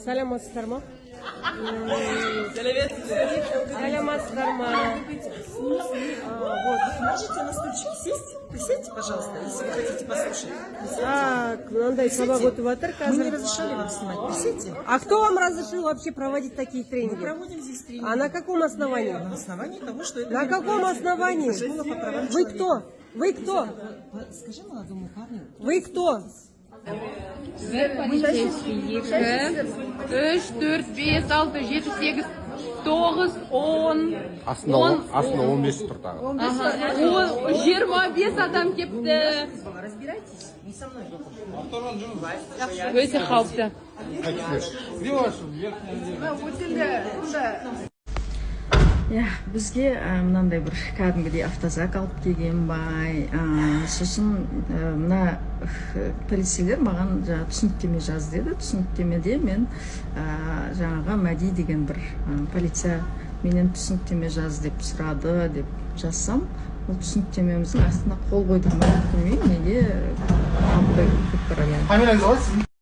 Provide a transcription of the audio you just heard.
Саламатсыздар ма? Саламатсыздар ма? Можете на стульчике сесть? Присядьте, пожалуйста, если вы хотите послушать. Мындай сабак өтүп атыр Мы қазір. не разрешали вам снимать. Присядьте. А кто вам разрешил вообще проводить такие Мы тренинги? проводим здесь тренинги. А на каком основании? На основании того, что это На каком основании? школа по правам Вы человека. кто? Вы кто? Скажи молодому парню. Вы кто? Полицейский 2, 3, 4, 5, 6, 7, 8, 9, 10. Астына 15 тұр тағы. 25 адам кепті. Разбирайтесь, не со мной. Өте қауіпті. Бізге мынандай бір кәдімгідей автозак алып келген бай, сосын мына полицейлер маған түсініктеме жаз деді. Түсініктемеде мен жаңаға Мәди деген бір полиция менен түсініктеме жаз деп сұрады деп жазсам, ол түсініктемеміздің астына қол қойдырмай көрмей, неге қабылдай көп барады.